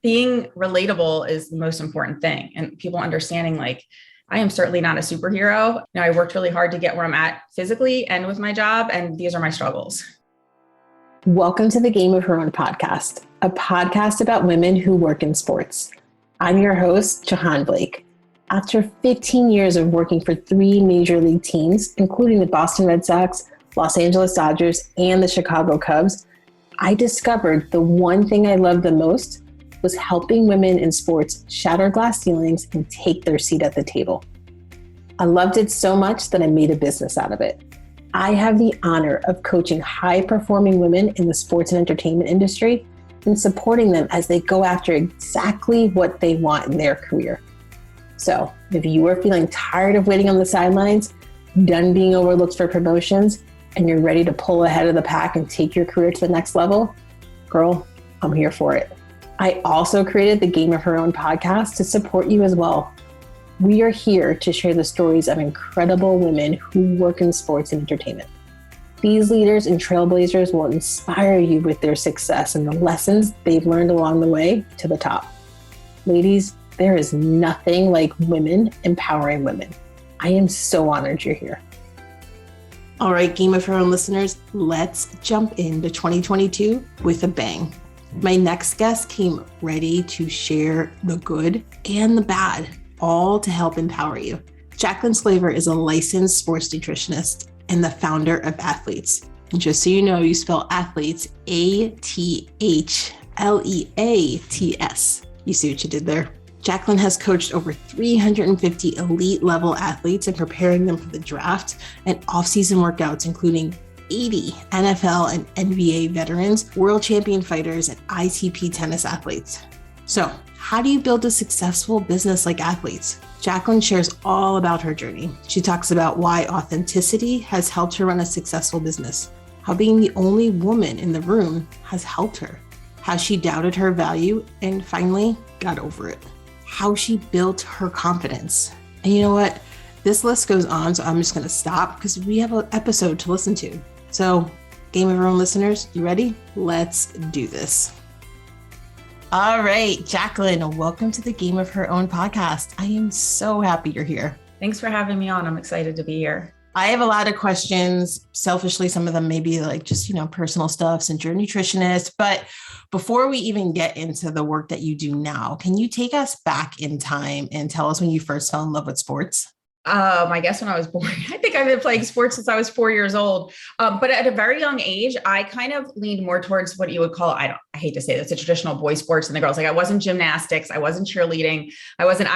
being relatable is the most important thing. And people understanding like, I am certainly not a superhero. I worked really hard to get where I'm at physically and with my job. And these are my struggles. Welcome to the Game of Her Own podcast, a podcast about women who work in sports. I'm your host, Jahaan Blake. After 15 years of working for 3 major league teams, including the Boston Red Sox, Los Angeles Dodgers, and the Chicago Cubs, I discovered the one thing I loved the most was helping women in sports shatter glass ceilings and take their seat at the table. I loved it so much that I made a business out of it. I have the honor of coaching high-performing women in the sports and entertainment industry and supporting them as they go after exactly what they want in their career. So if you are feeling tired of waiting on the sidelines, done being overlooked for promotions, and you're ready to pull ahead of the pack and take your career to the next level, girl, I'm here for it. I also created the Game of Her Own podcast to support you as well. We are here to share the stories of incredible women who work in sports and entertainment. These leaders and trailblazers will inspire you with their success and the lessons they've learned along the way to the top. Ladies, there is nothing like women empowering women. I am so honored you're here. All right, Game of Her Own listeners, let's jump into 2022 with a bang. My next guest came ready to share the good and the bad, all to help empower you. Jaclyn Sklaver is a licensed sports nutritionist and the founder of Athleats. And just so you know, you spell Athleats, A-T-H-L-E-A-T-S. You see what you did there? Jaclyn has coached over 350 elite level athletes and preparing them for the draft and off-season workouts, including 80 NFL and NBA veterans, world champion fighters, and ITP tennis athletes. So how do you build a successful business like Athleats? Jaclyn shares all about her journey. She talks about why authenticity has helped her run a successful business, how being the only woman in the room has helped her, how she doubted her value and finally got over it, how she built her confidence. And you know what? This list goes on, so I'm just going to stop because we have an episode to listen to. So, Game of Her Own listeners, you ready? Let's do this. All right, Jaclyn, welcome to the Game of Her Own podcast. I am so happy you're here. Thanks for having me on. I'm excited to be here. I have a lot of questions. Selfishly, some of them may be like just, personal stuff since you're a nutritionist. But before we even get into the work that you do now, can you take us back in time and tell us when you first fell in love with sports? I guess when I was born, I think I've been playing sports since I was 4 years old. But at a very young age, I kind of leaned more towards what you would call, I hate to say this, a traditional boy sports and the girls. Like I wasn't gymnastics. I wasn't cheerleading. I was like,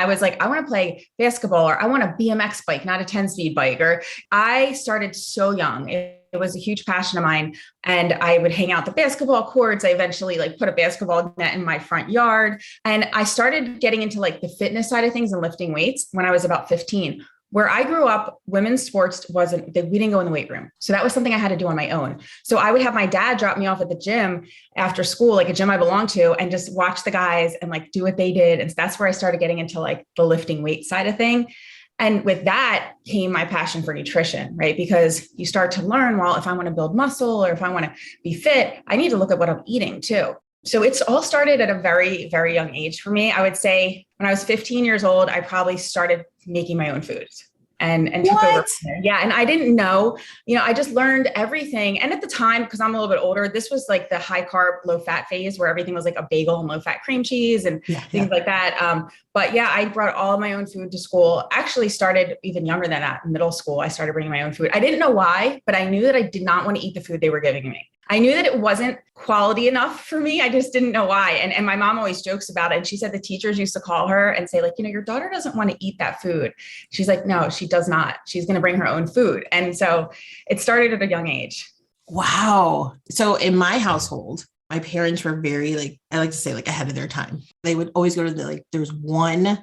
I want to play basketball or I want a BMX bike, not a 10-speed bike. Or I started so young. It was a huge passion of mine. And I would hang out the basketball courts. I eventually put a basketball net in my front yard. And I started getting into the fitness side of things and lifting weights when I was about 15. Where I grew up, women's sports we didn't go in the weight room. So that was something I had to do on my own. So I would have my dad drop me off at the gym after school, like a gym I belonged to, and just watch the guys and do what they did. And so that's where I started getting into the lifting weight side of thing. And with that came my passion for nutrition, right? Because you start to learn, well, if I want to build muscle or if I want to be fit, I need to look at what I'm eating too. So it's all started at a very, very young age for me. I would say when I was 15 years old, I probably started making my own foods and took over. Yeah. And I didn't know, I just learned everything. And at the time, because I'm a little bit older, this was the high carb, low fat phase where everything was a bagel and low fat cream cheese and things like that. But yeah, I brought all of my own food to school. Actually started even younger than that, middle school. I started bringing my own food. I didn't know why, but I knew that I did not want to eat the food they were giving me. I knew that it wasn't quality enough for me. I just didn't know why. And my mom always jokes about it. And she said the teachers used to call her and say your daughter doesn't want to eat that food. She's like, no, she does not. She's going to bring her own food. And so it started at a young age. Wow. So in my household, my parents were very I like to say ahead of their time. They would always go to there was one,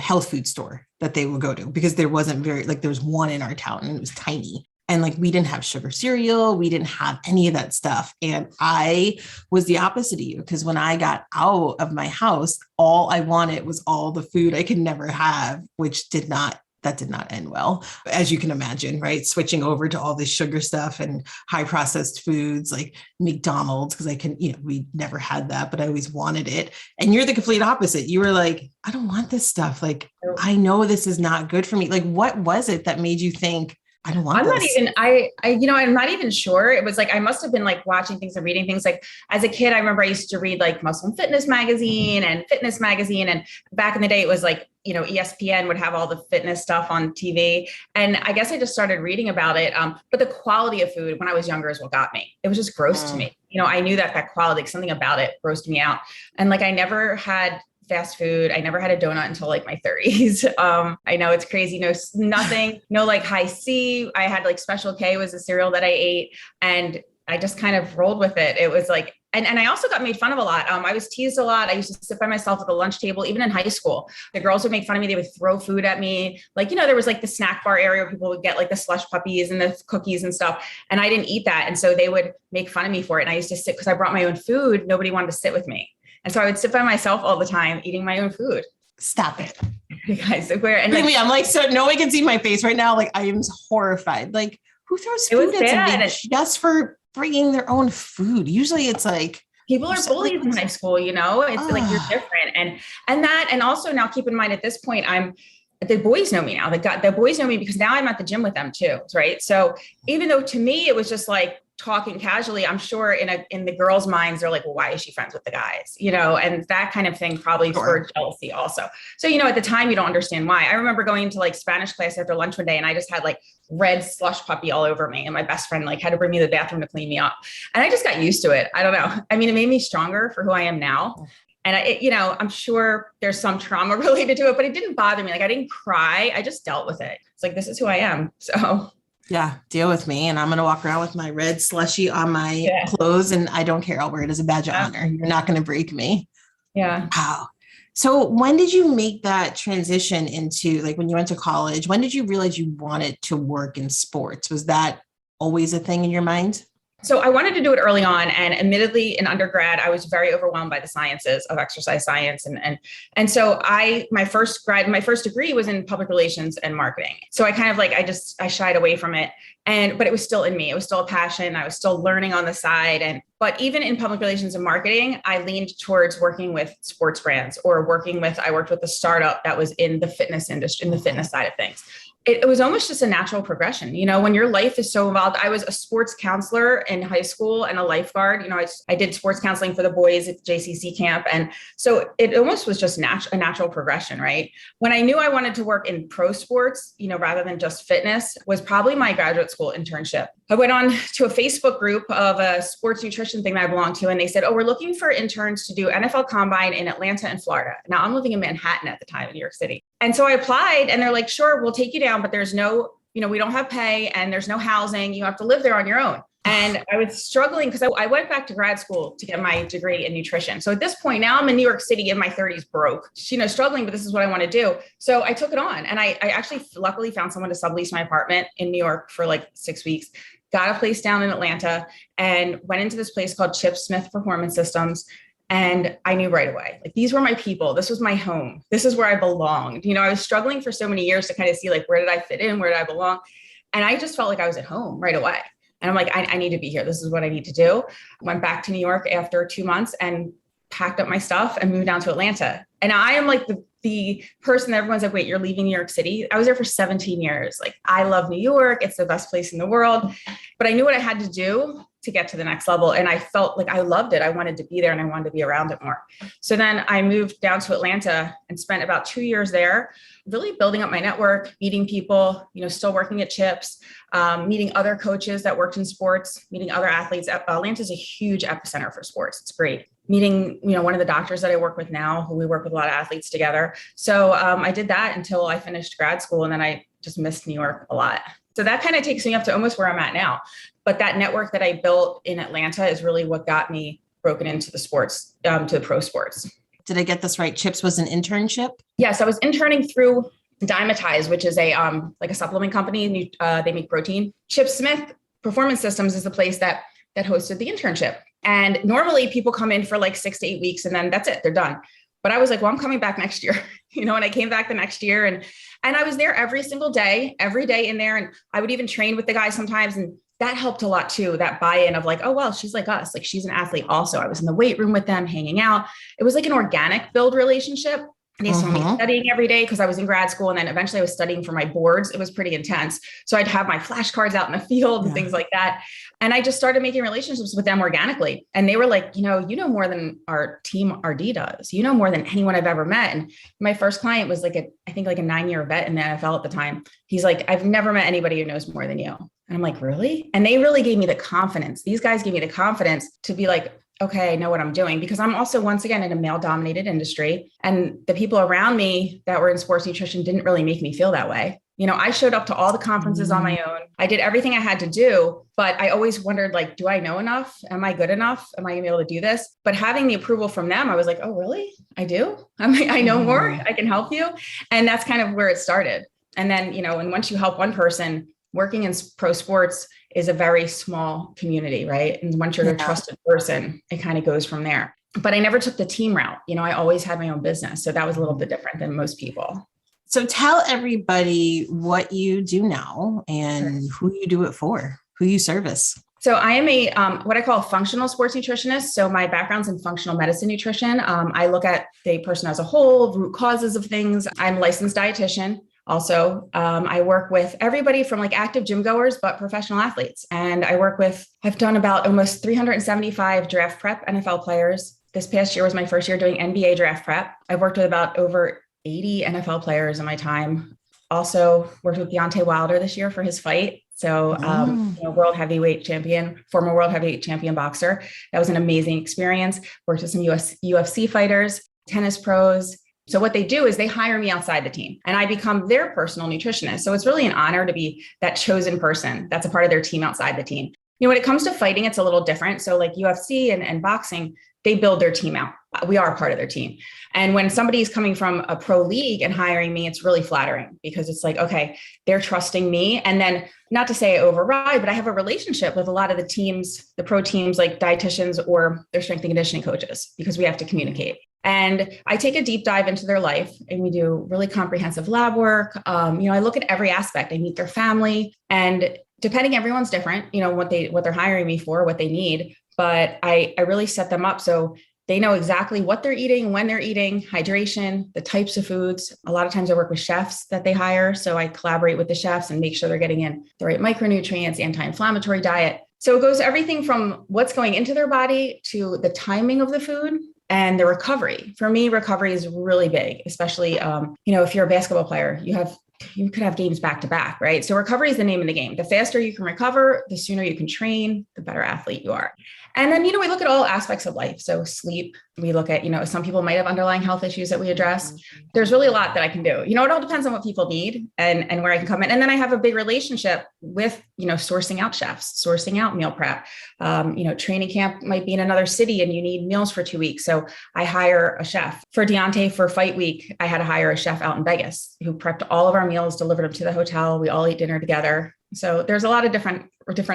health food store that they would go to because there wasn't there was one in our town and it was tiny. And we didn't have sugar cereal. We didn't have any of that stuff. And I was the opposite of you because when I got out of my house, all I wanted was all the food I could never have, which did not that did not end well, as you can imagine, right? Switching over to all this sugar stuff and high processed foods like McDonald's, because we never had that, but I always wanted it. And you're the complete opposite. You were like, I don't want this stuff. Like, I know this is not good for me. Like, what was it that made you think, I don't want this? I'm not even sure. It was like, I must've been like watching things and reading things. Like as a kid, I remember I used to read like Muslim Fitness magazine and Fitness magazine. And back in the day, it was like, ESPN would have all the fitness stuff on TV. And I guess I just started reading about it. But the quality of food when I was younger is what got me. It was just gross to me. I knew that quality, something about it grossed me out. And like, I never had fast food. I never had a donut until like my 30s. I know it's crazy. Nothing, no like high C. I had like Special K was a cereal that I ate, and I just kind of rolled with it. It was like, and I also got made fun of a lot. I was teased a lot. I used to sit by myself at the lunch table, even in high school. The girls would make fun of me. They would throw food at me. Like, there was like the snack bar area where people would get like the slush puppies and the cookies and stuff. And I didn't eat that. And so they would make fun of me for it. And I used to sit because I brought my own food. Nobody wanted to sit with me. And so I would sit by myself all the time eating my own food. Stop it. You guys, and like, I'm like, so no one can see my face right now. Like, I am horrified. Like, who throws food at somebody just for bringing their own food? Usually it's like, people are bullied in high school, it's like you're different. And also now keep in mind at this point, the boys know me now. The boys know me because now I'm at the gym with them too. Right. So even though to me, it was just like talking casually, I'm sure in the girls' minds, they're like, well, why is she friends with the guys? And that kind of thing probably spurred jealousy also. So, at the time you don't understand why. I remember going to like Spanish class after lunch one day and I just had like red slush puppy all over me. And my best friend like had to bring me to the bathroom to clean me up. And I just got used to it. I don't know. I mean, it made me stronger for who I am now. And I'm sure there's some trauma related to it, but it didn't bother me. Like I didn't cry. I just dealt with it. It's like, this is who I am. So yeah, deal with me. And I'm going to walk around with my red slushy on my clothes and I don't care. I'll wear it as a badge of honor. You're not going to break me. Yeah. Wow. So when did you make that transition into like when you went to college? When did you realize you wanted to work in sports? Was that always a thing in your mind? So I wanted to do it early on, and admittedly in undergrad, I was very overwhelmed by the sciences of exercise science. And so my first degree was in public relations and marketing. So I kind of like, I shied away from it. But it was still in me. It was still a passion. I was still learning on the side. But even in public relations and marketing, I leaned towards working with sports brands or I worked with a startup that was in the fitness industry, in the fitness side of things. It was almost just a natural progression. When your life is so involved. I was a sports counselor in high school and a lifeguard. I did sports counseling for the boys at JCC camp. And so it almost was just a natural progression, right? When I knew I wanted to work in pro sports, rather than just fitness, was probably my graduate school internship. I went on to a Facebook group of a sports nutrition thing that I belonged to. And they said, we're looking for interns to do NFL Combine in Atlanta and Florida. Now I'm living in Manhattan at the time in New York City. And so I applied and they're like, sure, we'll take you down, but there's no, we don't have pay and there's no housing. You have to live there on your own. And I was struggling because I went back to grad school to get my degree in nutrition. So at this point, now I'm in New York City in my 30s, broke, struggling, but this is what I want to do. So I took it on. And I actually luckily found someone to sublease my apartment in New York for like 6 weeks, got a place down in Atlanta and went into this place called Chip Smith Performance Systems. And I knew right away, like, these were my people. This was my home. This is where I belonged. I was struggling for so many years to kind of see like, where did I fit in? Where did I belong? And I just felt like I was at home right away. And I'm like, I need to be here. This is what I need to do. Went back to New York after 2 months and packed up my stuff and moved down to Atlanta. And I am like the person that everyone's like, wait, you're leaving New York City? I was there for 17 years. Like, I love New York. It's the best place in the world. But I knew what I had to do to get to the next level. And I felt like I loved it. I wanted to be there and I wanted to be around it more. So then I moved down to Atlanta and spent about 2 years there, really building up my network, meeting people, still working at Chips, meeting other coaches that worked in sports, meeting other athletes. Atlanta is a huge epicenter for sports. It's great. Meeting, one of the doctors that I work with now, who we work with a lot of athletes together. So I did that until I finished grad school. And then I just missed New York a lot. So that kind of takes me up to almost where I'm at now. But that network that I built in Atlanta is really what got me broken into the sports, to the pro sports. Did I get this right? Chips was an internship? Yes, I was interning through Dymatize, which is a like a supplement company. They make protein. Chip Smith Performance Systems is the place that hosted the internship. And normally people come in for like 6 to 8 weeks and then that's it, they're done. But I was like, well, I'm coming back next year, and I came back the next year and I was there every single day, every day in there. And I would even train with the guys sometimes. And that helped a lot too. That buy-in of like, oh, well, she's like us. Like she's an athlete also. I was in the weight room with them, hanging out. It was like an organic build relationship. And they saw me studying every day because I was in grad school. And then eventually I was studying for my boards. It was pretty intense. So I'd have my flashcards out in the field and things like that. And I just started making relationships with them organically. And they were like, you know more than our team RD does. You know more than anyone I've ever met. And my first client was I think a 9-year vet in the NFL at the time. He's like, I've never met anybody who knows more than you. And I'm like, really? And they really gave me the confidence. These guys gave me the confidence to be like, okay, I know what I'm doing, because I'm also, once again, in a male dominated industry. And the people around me that were in sports nutrition didn't really make me feel that way. I showed up to all the conferences on my own. I did everything I had to do, but I always wondered, like, do I know enough? Am I good enough? Am I gonna be able to do this? But having the approval from them, I was like, oh, really? I do? I know more. I can help you. And that's kind of where it started. And then, and once you help one person, working in pro sports is a very small community, right? And once you're a trusted person, it kind of goes from there. But I never took the team route. I always had my own business. So that was a little bit different than most people. So tell everybody what you do now and who you do it for, who you service. So I am a what I call a functional sports nutritionist. So my background's in functional medicine nutrition. I look at the person as a whole, root causes of things. I'm a licensed dietitian. Also, I work with everybody from like active gym goers, but professional athletes. And I've done about almost 375 draft prep NFL players. This past year was my first year doing NBA draft prep. I've worked with about over 80 NFL players in my time. Also worked with Deontay Wilder this year for his fight. So, world heavyweight champion, former world heavyweight champion boxer. That was an amazing experience. Worked with some UFC fighters, tennis pros. So what they do is they hire me outside the team and I become their personal nutritionist. So it's really an honor to be that chosen person that's a part of their team outside the team. When it comes to fighting, it's a little different. So like UFC and boxing, they build their team out. We are part of their team. And when somebody's coming from a pro league and hiring me, it's really flattering because it's like, okay, they're trusting me. And then not to say I override, but I have a relationship with a lot of the teams, the pro teams, like dietitians or their strength and conditioning coaches, because we have to communicate. And I take a deep dive into their life and we do really comprehensive lab work. I look at every aspect. I meet their family, and depending, everyone's different, what they're hiring me for, what they need. But I really set them up so they know exactly what they're eating, when they're eating, hydration, the types of foods. A lot of times I work with chefs that they hire. So I collaborate with the chefs and make sure they're getting in the right micronutrients, anti-inflammatory diet. So it goes everything from what's going into their body to the timing of the food and the recovery. For me, recovery is really big, especially, if you're a basketball player, you could have games back to back, right? So recovery is the name of the game. The faster you can recover, the sooner you can train, the better athlete you are. And then, we look at all aspects of life. So sleep, we look at, some people might have underlying health issues that we address. There's really a lot that I can do. It all depends on what people need and where I can come in. And then I have a big relationship with, sourcing out chefs, sourcing out meal prep. Training camp might be in another city and you need meals for 2 weeks. So I hire a chef. For Deontay, for fight week, I had to hire a chef out in Vegas who prepped all of our meals, delivered them to the hotel. We all ate dinner together. So there's a lot of different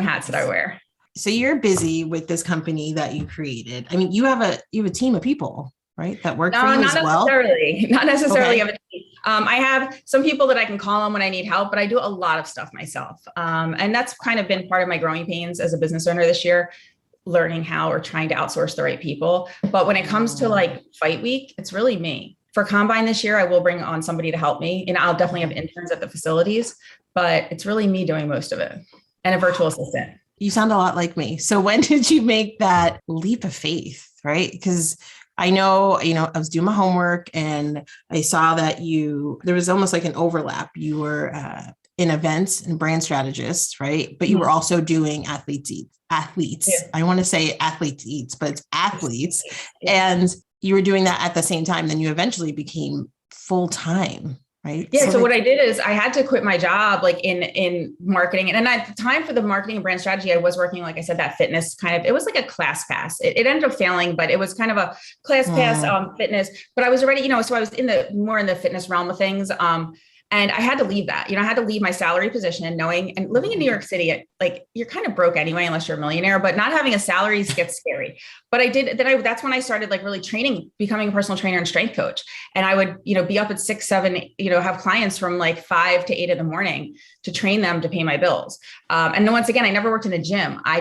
hats that I wear. So you're busy with this company that you created. I mean, you have a team of people, right? That work for you as well? Not necessarily. Okay. I have some people that I can call on when I need help, but I do a lot of stuff myself. And that's kind of been part of my growing pains as a business owner this year, learning how or trying to outsource the right people. But when it comes to like fight week, it's really me. For Combine this year, I will bring on somebody to help me. I'll definitely have interns at the facilities, but it's really me doing most of it and a virtual assistant. You sound a lot like me. So when did you make that leap of faith, right? Because I know, I was doing my homework and I saw that there was almost like an overlap. You were in events and brand strategist, right? But you were also doing athleats. Yeah. I want to say athletes, but it's athletes. Yeah. And you were doing that at the same time. Then you eventually became full-time. Right. Yeah. So what I did is I had to quit my job, like in marketing. And at the time for the marketing and brand strategy, I was working, like I said, that fitness it was like a class pass. It ended up failing, but it was kind of a class pass fitness. But I was already, so I was more in the fitness realm of things. And I had to leave that, I had to leave my salary position knowing, and living in New York City, like you're kind of broke anyway, unless you're a millionaire, but not having a salary gets scary. But that's when I started like really training, becoming a personal trainer and strength coach. And I would, be up at 6, 7, have clients from like 5 to 8 in the morning to train them to pay my bills. And then once again, I never worked in a gym. I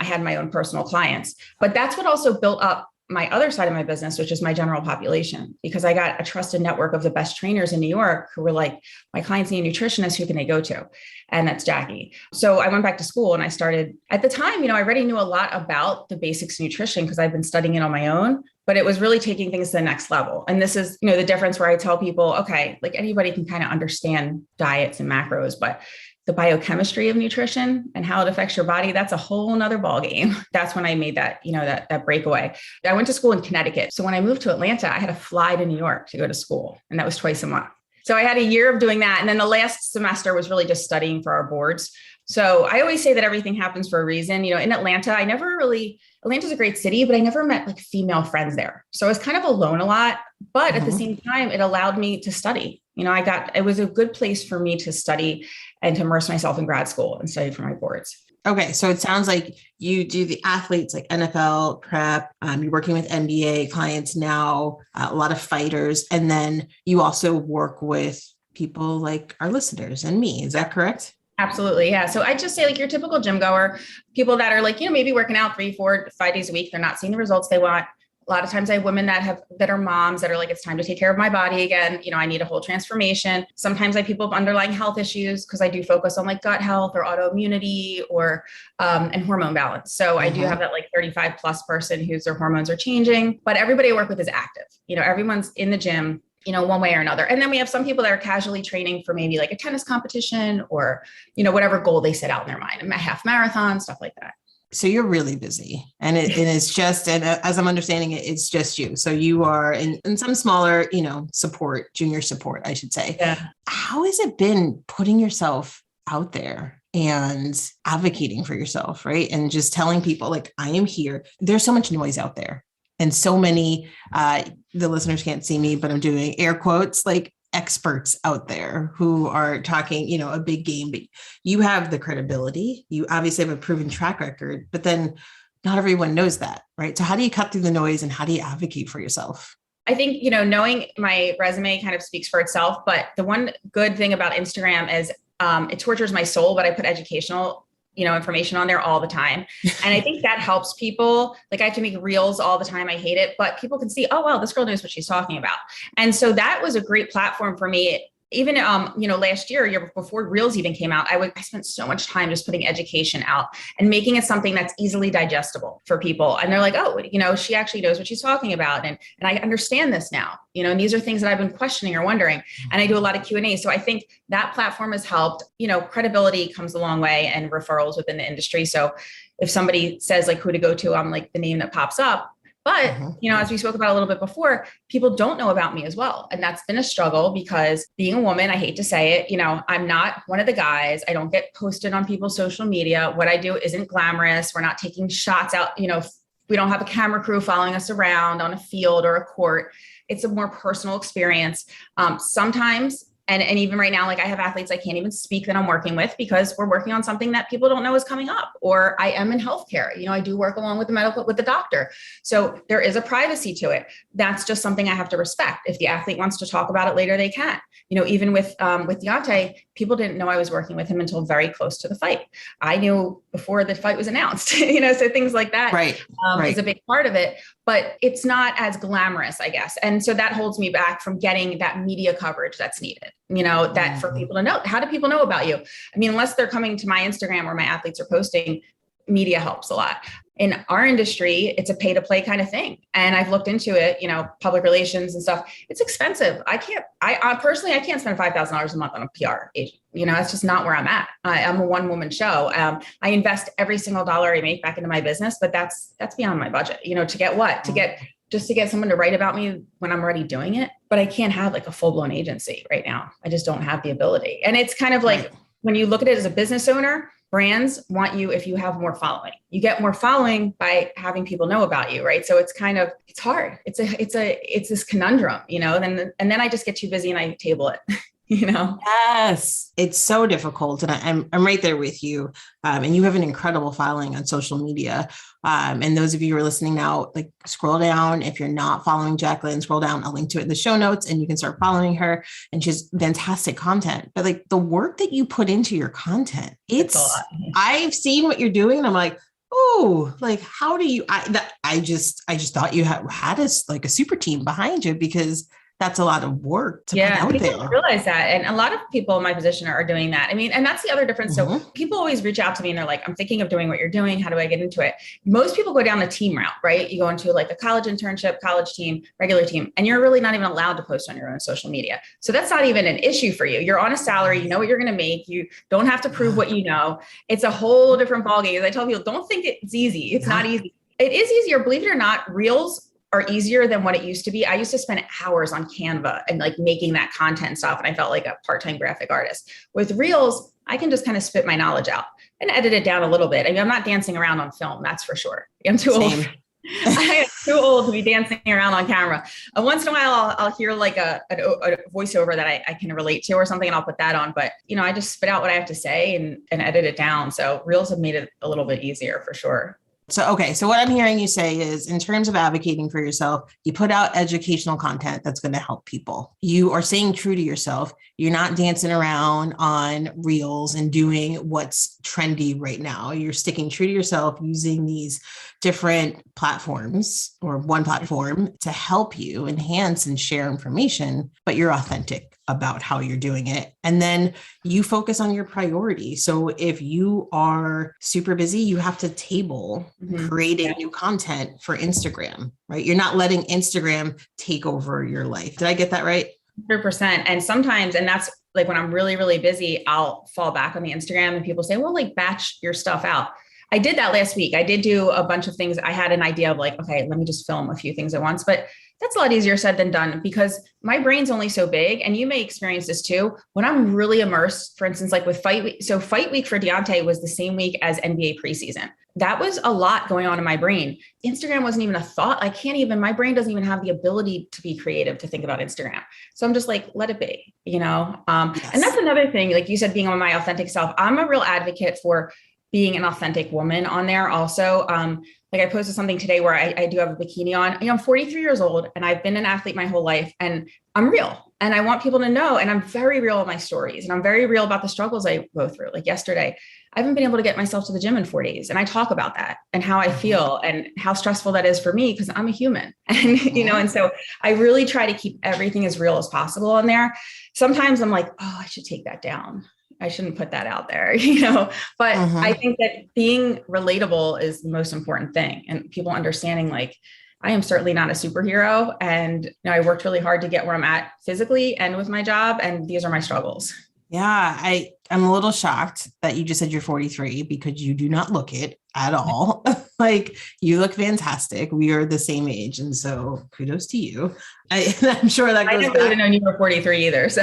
had my own personal clients, but that's what also built up my other side of my business, which is my general population, because I got a trusted network of the best trainers in New York who were like, my clients need a nutritionist, who can they go to? And that's Jackie. So I went back to school and I started at the time, I already knew a lot about the basics of nutrition because I've been studying it on my own, but it was really taking things to the next level. And this is, the difference where I tell people, okay, like anybody can kind of understand diets and macros, but the biochemistry of nutrition and how it affects your body, that's a whole nother ballgame. That's when I made that, that breakaway. I went to school in Connecticut. So when I moved to Atlanta, I had to fly to New York to go to school. And that was twice a month. So I had a year of doing that. And then the last semester was really just studying for our boards. So I always say that everything happens for a reason. In Atlanta, Atlanta's a great city, but I never met like female friends there. So I was kind of alone a lot, but at the same time, it allowed me to study. It was a good place for me to study and to immerse myself in grad school and study for my boards. Okay. So it sounds like you do the athletes like NFL prep. You're working with NBA clients now, a lot of fighters. And then you also work with people like our listeners and me. Is that correct? Absolutely. Yeah. So I just say like your typical gym goer, people that are like, maybe working out 3, 4, 5 days a week. They're not seeing the results they want. A lot of times I have women that are moms that are like, it's time to take care of my body again. I need a whole transformation. Sometimes I have people with underlying health issues because I do focus on like gut health or autoimmunity or, and hormone balance. So I do have that like 35 plus person whose their hormones are changing, but everybody I work with is active. Everyone's in the gym, one way or another. And then we have some people that are casually training for maybe like a tennis competition or, whatever goal they set out in their mind, a half marathon, stuff like that. So you're really busy and it's just, and as I'm understanding it, it's just you. So you are in some smaller, support, junior support, I should say. Yeah. How has it been putting yourself out there and advocating for yourself, right? And just telling people like, I am here. There's so much noise out there and so many, the listeners can't see me, but I'm doing air quotes, like experts out there who are talking, a big game, but you have the credibility. You obviously have a proven track record, but then not everyone knows that, right? So how do you cut through the noise and how do you advocate for yourself? I think, knowing my resume kind of speaks for itself, but the one good thing about Instagram is it tortures my soul, but I put educational information on there all the time. And I think that helps people. Like I have to make reels all the time. I hate it, but people can see, oh, wow, this girl knows what she's talking about. And so that was a great platform for me. Even, last year before reels even came out, I spent so much time just putting education out and making it something that's easily digestible for people. And they're like, oh, she actually knows what she's talking about. And I understand this now, and these are things that I've been questioning or wondering. And I do a lot of Q&A. So I think that platform has helped, credibility comes a long way and referrals within the industry. So if somebody says like who to go to, I'm like the name that pops up. But, as we spoke about a little bit before, people don't know about me as well. And that's been a struggle because being a woman, I hate to say it, I'm not one of the guys. I don't get posted on people's social media. What I do isn't glamorous. We're not taking shots out. We don't have a camera crew following us around on a field or a court. It's a more personal experience. Sometimes, and even right now, like I have athletes I can't even speak that I'm working with because we're working on something that people don't know is coming up, or I am in healthcare. I do work along with the doctor. So there is a privacy to it. That's just something I have to respect. If the athlete wants to talk about it later, they can. Even with Deontay, people didn't know I was working with him until very close to the fight. I knew before the fight was announced, so things like that is a big part of it, but it's not as glamorous, I guess. And so that holds me back from getting that media coverage that's needed, that for people to know. How do people know about you? I mean, unless they're coming to my Instagram where my athletes are posting, media helps a lot. In our industry, it's a pay to play kind of thing. And I've looked into it, public relations and stuff. It's expensive. I personally, I can't spend $5,000 a month on a PR agent. That's just not where I'm at. I'm a one woman show. I invest every single dollar I make back into my business, but that's beyond my budget, to get what? To get someone to write about me when I'm already doing it. But I can't have like a full blown agency right now. I just don't have the ability. And it's kind of like, when you look at it as a business owner, brands want you if you have more following. You get more following by having people know about you, right? So it's hard. It's this conundrum, and then I just get too busy and I table it. you know? Yes, it's so difficult. And I'm right there with you. And you have an incredible following on social media. And those of you who are listening now, like scroll down. If you're not following Jaclyn, scroll down. I'll link to it in the show notes and you can start following her. And she's fantastic content. But like the work that you put into your content, It's a lot. I've seen what you're doing. And I'm like, oh, like, how do you, I just thought you had like a super team behind you, because that's a lot of work to put out People there. don't realize that. And a lot of people in my position are doing that. I mean, and that's the other difference. So people always reach out to me and they're like, I'm thinking of doing what you're doing. How do I get into it? Most people go down the team route, right? You go into like a college internship, college team, regular team, and you're really not even allowed to post on your own social media. So that's not even an issue for you. You're on a salary, you know what you're going to make. You don't have to prove what you know. It's a whole different ballgame. As I tell people, don't think it's easy. It's not easy. It is easier. Believe it or not, Reels are easier than what it used to be. I used to spend hours on Canva and like making that content and stuff. And I felt like a part-time graphic artist. With Reels, I can just kind of spit my knowledge out and edit it down a little bit. I mean, I'm not dancing around on film, that's for sure. I'm too old. I am too old to be dancing around on camera. Once in a while, I'll hear like a voiceover that I can relate to or something, and I'll put that on. But, you know, I just spit out what I have to say and edit it down. So Reels have made it a little bit easier for sure. So, okay. So what I'm hearing you say is, in terms of advocating for yourself, you put out educational content that's going to help people. You are staying true to yourself. You're not dancing around on Reels and doing what's trendy right now. You're sticking true to yourself, using these different platforms or one platform to help you enhance and share information, but you're authentic about how you're doing it. And then you focus on your priority. So if you are super busy, you have to table creating new content for Instagram, right? You're not letting Instagram take over your life. Did I get that right? 100%. And sometimes, and that's like when I'm really, really busy, I'll fall back on the Instagram and people say, well, like batch your stuff out. I did that last week. I did do a bunch of things. I had an idea of like, okay, let me just film a few things at once, but that's a lot easier said than done because my brain's only so big. And you may experience this too. When I'm really immersed, for instance, like with fight week. So fight week for Deontay was the same week as NBA preseason. That was a lot going on in my brain. Instagram wasn't even a thought. My brain doesn't even have the ability to be creative to think about Instagram. So I'm just like, let it be, you know? Yes. And that's another thing, like you said, being on my authentic self. I'm a real advocate for being an authentic woman on there also. Like I posted something today where I do have a bikini on. You know, I'm 43 years old and I've been an athlete my whole life and I'm real. And I want people to know, and I'm very real in my stories and I'm very real about the struggles I go through. Like yesterday, I haven't been able to get myself to the gym in 4 days. And I talk about that and how I feel and how stressful that is for me because I'm a human. And, you know, and so I really try to keep everything as real as possible on there. Sometimes I'm like, oh, I should take that down. I shouldn't put that out there, you know, but I think that being relatable is the most important thing. And people understanding like, I am certainly not a superhero. And you know, I worked really hard to get where I'm at physically and with my job. And these are my struggles. Yeah, I'm a little shocked that you just said you're 43 because you do not look it at all. Like you look fantastic. We are the same age. And so kudos to you. I'm sure that goes I never would have known you were 43 either. So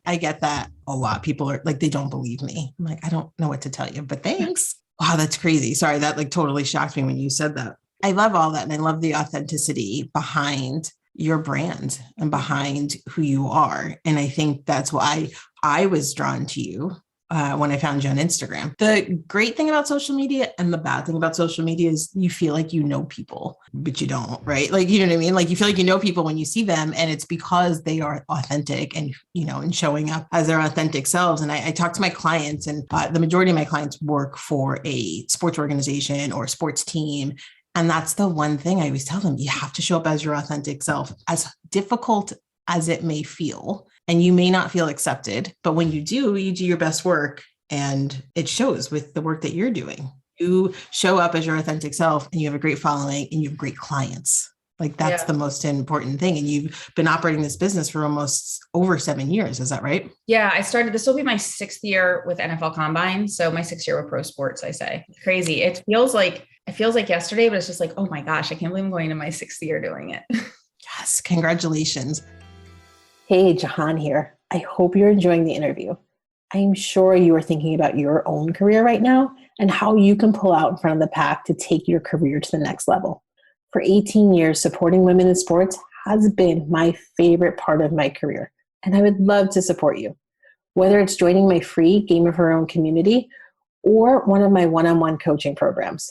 I get that a lot. People are like, they don't believe me. I'm like, I don't know what to tell you, but thanks. Wow, that's crazy. Sorry, that like totally shocked me when you said that. I love all that. And I love the authenticity behind your brand and behind who you are. And I think that's why I was drawn to you when I found you on Instagram. The great thing about social media and the bad thing about social media is you feel like you know people, but you don't, right? Like, you know what I mean? Like you feel like you know people when you see them and it's because they are authentic and, you know, and showing up as their authentic selves. And I talk to my clients and the majority of my clients work for a sports organization or sports team. And that's the one thing I always tell them, you have to show up as your authentic self, as difficult as it may feel. And you may not feel accepted, but when you do your best work and it shows with the work that you're doing. You show up as your authentic self and you have a great following and you have great clients. Like that's the most important thing. And you've been operating this business for almost over 7 years. Is that right? Yeah, this will be my 6th year with NFL Combine. So my 6th year with pro sports, I say. Crazy. It feels like yesterday, but it's just like, oh my gosh, I can't believe I'm going into my 6th year doing it. Yes. Congratulations. Hey, Jahaan here. I hope you're enjoying the interview. I am sure you are thinking about your own career right now and how you can pull out in front of the pack to take your career to the next level. For 18 years, supporting women in sports has been my favorite part of my career, and I would love to support you. Whether it's joining my free Game of Her Own community or one of my one-on-one coaching programs,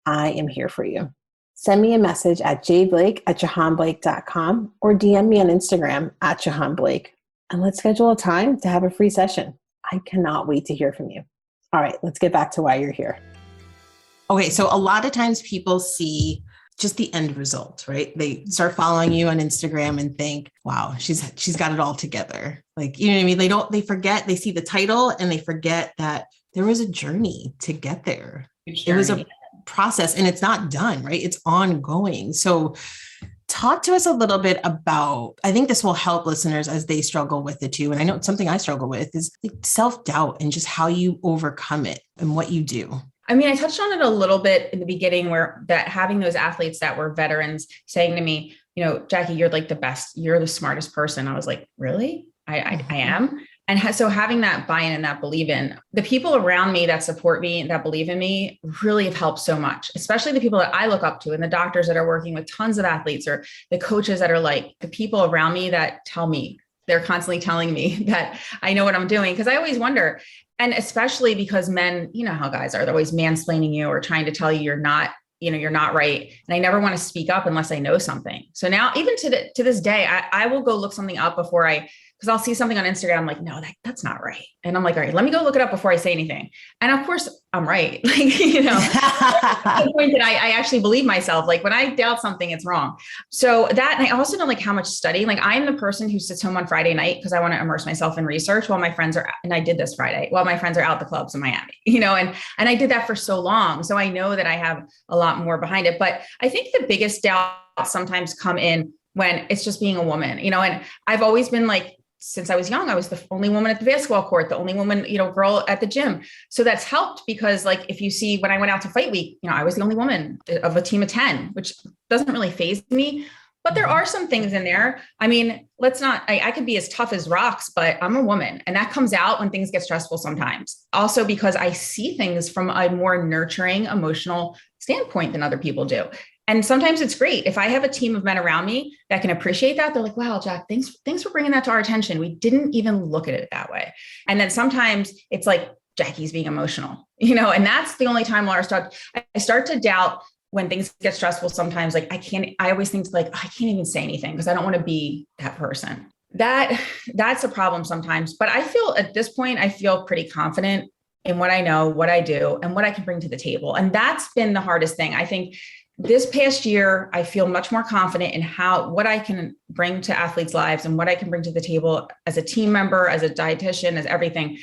I am here for you. Send me a message at jblake@jahaanblake.com or DM me on Instagram at jahaanblake, and let's schedule a time to have a free session. I cannot wait to hear from you. All right, let's get back to why you're here. Okay, so a lot of times people see just the end result, right? They start following you on Instagram and think, wow, she's got it all together. Like, you know what I mean? They forget, they see the title and they forget that there was a journey to get there. It was a process and it's not done, right? It's ongoing. So talk to us a little bit about, I think this will help listeners as they struggle with it too. And I know it's something I struggle with is like self-doubt and just how you overcome it and what you do. I mean, I touched on it a little bit in the beginning where that having those athletes that were veterans saying to me, you know, Jackie, you're like the best, you're the smartest person. I was like, really? I am. And so having that buy-in and that believe in the people around me that support me, that believe in me really have helped so much, especially the people that I look up to and the doctors that are working with tons of athletes or the coaches that are like the people around me that tell me, they're constantly telling me that I know what I'm doing. Cause I always wonder, and especially because men, you know how guys are, they're always mansplaining you or trying to tell you you're not right. And I never want to speak up unless I know something. So now even to this day, I will go look something up before because I'll see something on Instagram. I'm like, no, that's not right. And I'm like, all right, let me go look it up before I say anything. And of course I'm right. Like, you know, the point that I actually believe myself. Like when I doubt something, it's wrong. So that, and I also know like how much studying, like I am the person who sits home on Friday night because I want to immerse myself in research while my friends are, and I did this Friday, while my friends are out at the clubs in Miami, you know, and I did that for so long. So I know that I have a lot more behind it, but I think the biggest doubts sometimes come in when it's just being a woman, you know, and I've always been like, since I was young, I was the only woman at the basketball court, the only woman, you know, girl at the gym. So that's helped because like, if you see, when I went out to fight week, you know, I was the only woman of a team of 10, which doesn't really faze me, but there are some things in there. I mean, I could be as tough as rocks, but I'm a woman and that comes out when things get stressful sometimes. Also because I see things from a more nurturing, emotional standpoint than other people do. And sometimes it's great. If I have a team of men around me that can appreciate that, they're like, wow, Jack, thanks for bringing that to our attention. We didn't even look at it that way. And then sometimes it's like, Jackie's being emotional, you know, and that's the only time where I start to doubt when things get stressful. Sometimes like I always think like, I can't even say anything because I don't want to be that person. That's a problem sometimes. But I feel at this point, I feel pretty confident in what I know, what I do, and what I can bring to the table. And that's been the hardest thing. I think this past year, I feel much more confident in what I can bring to athletes' lives and what I can bring to the table as a team member, as a dietitian, as everything.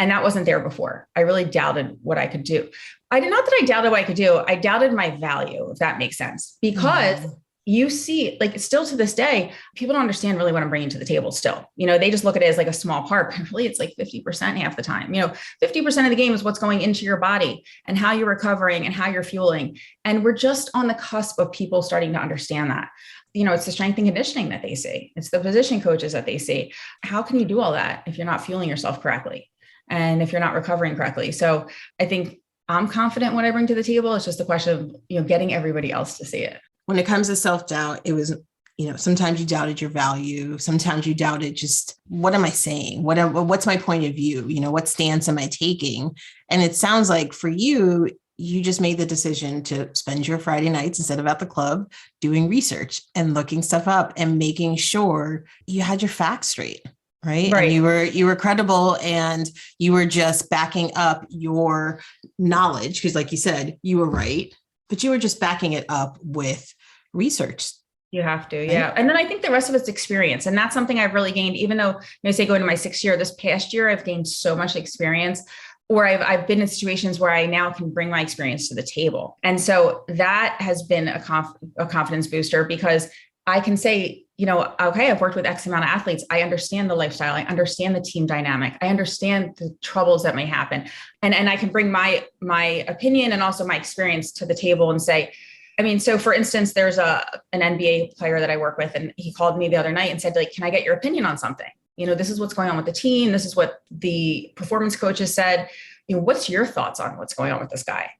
And that wasn't there before. I really doubted what I could do. Not that I doubted what I could do. I doubted my value, if that makes sense, because you see, like still to this day, people don't understand really what I'm bringing to the table still. You know, they just look at it as like a small part, but really it's like 50% half the time. You know, 50% of the game is what's going into your body and how you're recovering and how you're fueling. And we're just on the cusp of people starting to understand that. You know, it's the strength and conditioning that they see. It's the position coaches that they see. How can you do all that if you're not fueling yourself correctly? And if you're not recovering correctly? So I think I'm confident what I bring to the table. It's just a question of, you know, getting everybody else to see it. When it comes to self-doubt, it was, you know, sometimes you doubted your value. Sometimes you doubted just, what am I saying? What's my point of view? You know, what stance am I taking? And it sounds like for you, you just made the decision to spend your Friday nights instead of at the club doing research and looking stuff up and making sure you had your facts straight. Right. And you were credible and you were just backing up your knowledge. Because like you said, you were right, but you were just backing it up with research. You have to. Yeah. Right? And then I think the rest of it's experience. And that's something I've really gained, even though I say go into my 6th year, this past year, I've gained so much experience, or I've been in situations where I now can bring my experience to the table. And so that has been a confidence booster because I can say, you know, okay, I've worked with X amount of athletes. I understand the lifestyle. I understand the team dynamic. I understand the troubles that may happen. And I can bring my opinion and also my experience to the table and say, I mean, so for instance, there's an NBA player that I work with, and he called me the other night and said, like, can I get your opinion on something? You know, this is what's going on with the team. This is what the performance coaches said. You know, what's your thoughts on what's going on with this guy?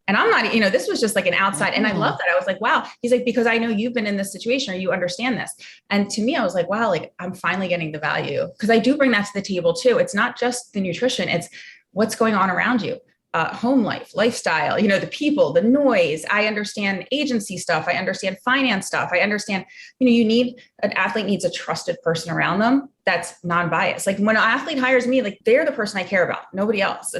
And I'm not, this was just like an outside. And I love that. I was like, wow. He's like, because I know you've been in this situation or you understand this. And to me, I was like, wow, like I'm finally getting the value, because I do bring that to the table too. It's not just the nutrition, it's what's going on around you. Home life, lifestyle, the people, the noise. I understand agency stuff. I understand finance stuff. I understand, an athlete needs a trusted person around them that's non-biased. Like when an athlete hires me, like they're the person I care about, nobody else.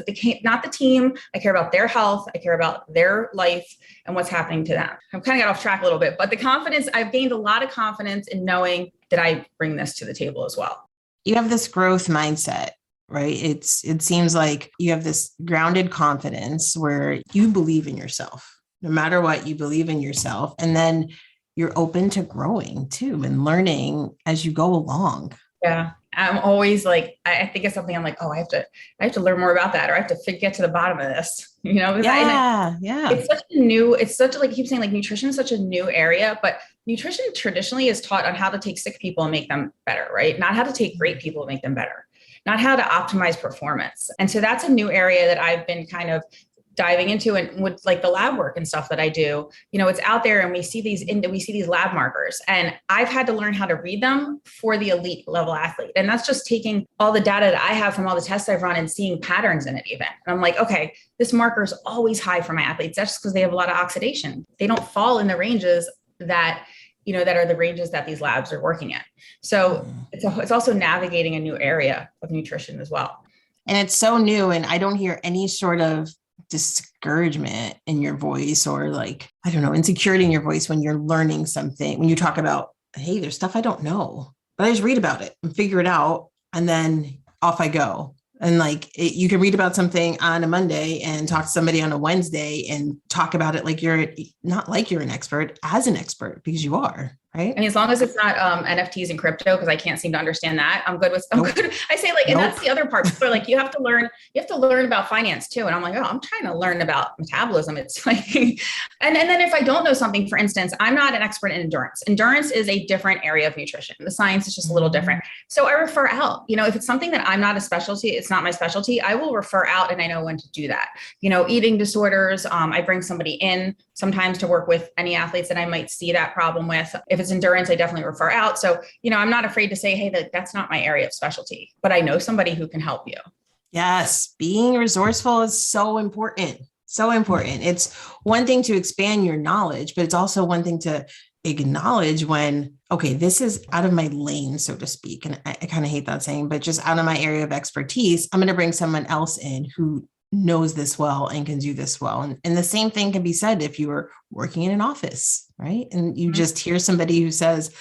Not the team. I care about their health. I care about their life and what's happening to them. I'm kind of got off track a little bit, but the confidence, I've gained a lot of confidence in knowing that I bring this to the table as well. You have this growth mindset, right? It seems like you have this grounded confidence where you believe in yourself. No matter what, you believe in yourself. And then you're open to growing too and learning as you go along. Yeah. I'm always like, I think it's something I'm like, oh, I have to learn more about that, or I have to get to the bottom of this, Yeah. It's such like, I keep saying like nutrition is such a new area, but nutrition traditionally is taught on how to take sick people and make them better, right? Not how to take great people and make them better. Not how to optimize performance. And so that's a new area that I've been kind of diving into, and with like the lab work and stuff that I do, it's out there and we see these lab markers, and I've had to learn how to read them for the elite level athlete. And that's just taking all the data that I have from all the tests I've run and seeing patterns in it even. And I'm like, okay, this marker is always high for my athletes. That's just because they have a lot of oxidation. They don't fall in the ranges that are the ranges that these labs are working at. So it's also navigating a new area of nutrition as well. And it's so new, and I don't hear any sort of discouragement in your voice or like, I don't know, insecurity in your voice when you're learning something, when you talk about, hey, there's stuff I don't know, but I just read about it and figure it out. And then off I go. And like, you can read about something on a Monday and talk to somebody on a Wednesday and talk about it like you're not like you're an expert, as an expert, because you are. Right. I mean, as long as it's not NFTs and crypto, because I can't seem to understand that. I'm good. I say like, and that's the other part. People are like, you have to learn about finance too. And I'm like, oh, I'm trying to learn about metabolism. It's like, and then if I don't know something, for instance, I'm not an expert in endurance. Endurance is a different area of nutrition. The science is just a little different. So I refer out, if it's something that I'm not a specialty, it's not my specialty, I will refer out, and I know when to do that. Eating disorders. I bring somebody in sometimes to work with any athletes that I might see that problem with. If it's endurance, I definitely refer out. So, I'm not afraid to say, hey, that's not my area of specialty, but I know somebody who can help you. Yes. Being resourceful is so important. So important. It's one thing to expand your knowledge, but it's also one thing to acknowledge when, okay, this is out of my lane, so to speak. And I kind of hate that saying, but just out of my area of expertise, I'm going to bring someone else in who knows this well and can do this well. And the same thing can be said if you were working in an office, right? And you just hear somebody who says,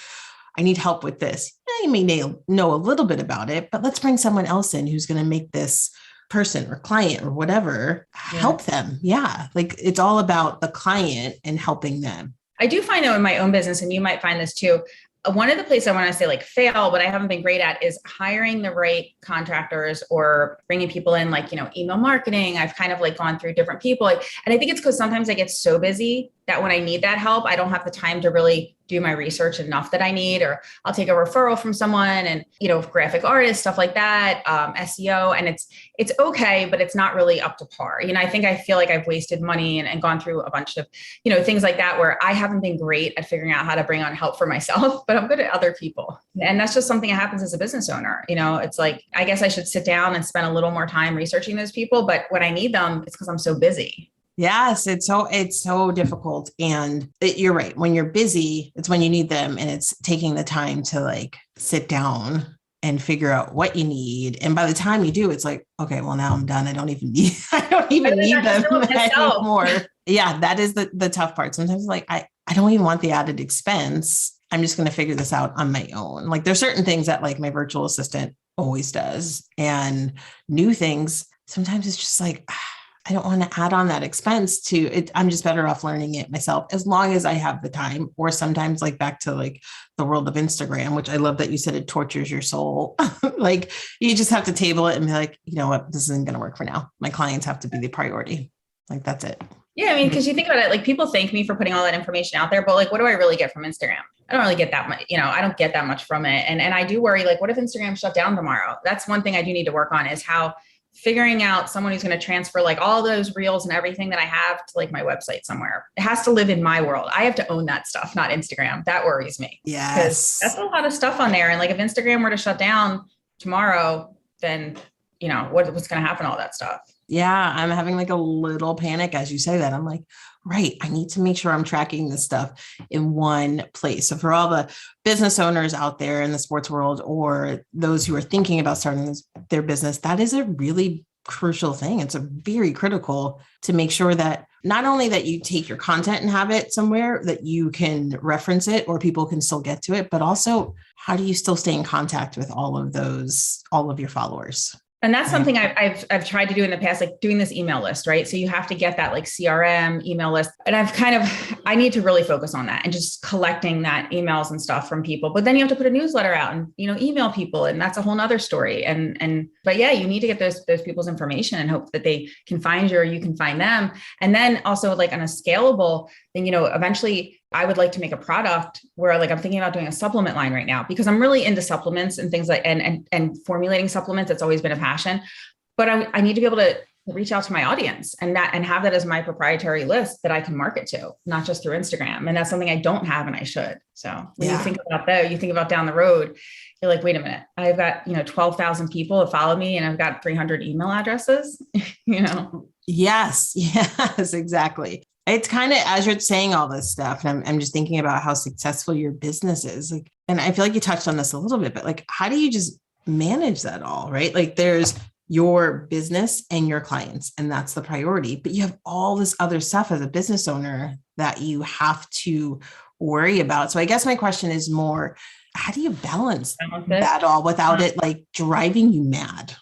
I need help with this. You may know a little bit about it, but let's bring someone else in who's going to make this person or client or whatever help them. Yeah. Like it's all about the client and helping them. I do find though in my own business, and you might find this too, one of the places I want to say like fail, but I haven't been great at, is hiring the right contractors or bringing people in, like, email marketing. I've kind of like gone through different people. And I think it's because sometimes I get so busy that when I need that help, I don't have the time to really do my research enough that I need, or I'll take a referral from someone and, graphic artists, stuff like that, SEO. And it's okay, but it's not really up to par. I feel like I've wasted money and gone through a bunch of, things like that, where I haven't been great at figuring out how to bring on help for myself, but I'm good at other people. And that's just something that happens as a business owner. It's like, I guess I should sit down and spend a little more time researching those people, but when I need them, it's because I'm so busy. Yes, it's so difficult. And you're right. When you're busy, it's when you need them. And it's taking the time to like sit down and figure out what you need. And by the time you do, it's like, okay, well, now I'm done. I don't even need them anymore. Yeah, that is the tough part. Sometimes like, I don't even want the added expense. I'm just going to figure this out on my own. Like there's certain things that like my virtual assistant always does, and new things. Sometimes it's just like, I don't want to add on that expense to it. I'm just better off learning it myself as long as I have the time. Or sometimes like back to like the world of Instagram, which I love that you said it tortures your soul. Like you just have to table it and be like, you know what, this isn't going to work for now. My clients have to be the priority. Like that's it. Yeah. I mean, because you think about it, like people thank me for putting all that information out there, but like, what do I really get from Instagram? I don't really get that much, I don't get that much from it. And I do worry, like, what if Instagram shut down tomorrow? That's one thing I do need to work on, is how figuring out someone who's going to transfer like all those reels and everything that I have to like my website somewhere. It has to live in my world. I have to own that stuff, not Instagram. That worries me. Yes. That's a lot of stuff on there. And like if Instagram were to shut down tomorrow, then what's going to happen to all that stuff? Yeah, I'm having like a little panic as you say that. I'm like, right, I need to make sure I'm tracking this stuff in one place. So for all the business owners out there in the sports world or those who are thinking about starting their business, that is a really crucial thing. It's a very critical to make sure that not only that you take your content and have it somewhere that you can reference it or people can still get to it, but also how do you still stay in contact with all of your followers? And that's something I've tried to do in the past, like doing this email list, right? So you have to get that like CRM email list. And I need to really focus on that and just collecting that emails and stuff from people. But then you have to put a newsletter out and, email people. And that's a whole nother story. But yeah, you need to get those people's information and hope that they can find you or you can find them. And then also like on a scalable thing, eventually I would like to make a product where like I'm thinking about doing a supplement line right now because I'm really into supplements and things like and formulating supplements. It's always been a passion, but I need to be able to reach out to my audience and have that as my proprietary list that I can market to, not just through Instagram. And that's something I don't have and I should. So when you think about that, you think about down the road, you're like, wait a minute, I've got 12,000 people that follow me and I've got 300 email addresses. Yes, exactly. It's kind of, as you're saying all this stuff, and I'm just thinking about how successful your business is. Like, and I feel like you touched on this a little bit, but like, how do you just manage that all, right? Like there's your business and your clients, and that's the priority, but you have all this other stuff as a business owner that you have to worry about. So I guess my question is more, how do you balance that all without it like driving you mad?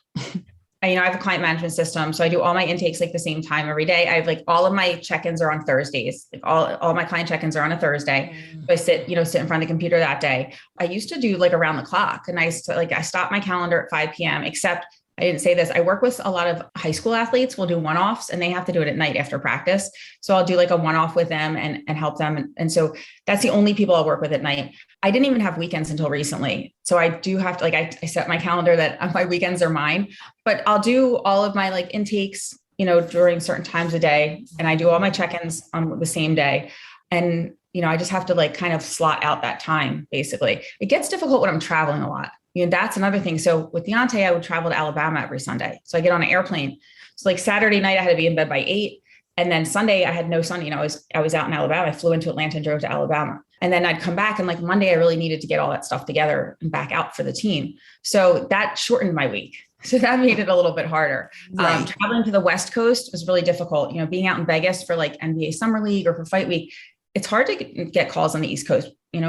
I have a client management system. So I do all my intakes like the same time every day. I have like all of my check-ins are on Thursdays. Like all my client check-ins are on a Thursday. So I sit in front of the computer that day. I used to do like around the clock and I stopped my calendar at 5 p.m. except I didn't say this. I work with a lot of high school athletes. We'll do one-offs and they have to do it at night after practice. So I'll do like a one-off with them and help them. And so that's the only people I'll work with at night. I didn't even have weekends until recently. So I do have to I set my calendar that my weekends are mine, but I'll do all of my like intakes, during certain times of day. And I do all my check-ins on the same day. And, I just have to like kind of slot out that time, basically. It gets difficult when I'm traveling a lot. That's another thing. So with Deontay, I would travel to Alabama every Sunday. So I get on an airplane. So like Saturday night, I had to be in bed by 8. And then Sunday I had no sun. I was out in Alabama. I flew into Atlanta and drove to Alabama. And then I'd come back and like Monday, I really needed to get all that stuff together and back out for the team. So that shortened my week. So that made it a little bit harder. Right. Traveling to the West Coast was really difficult. Being out in Vegas for like NBA Summer League or for Fight Week, it's hard to get calls on the East Coast. I'm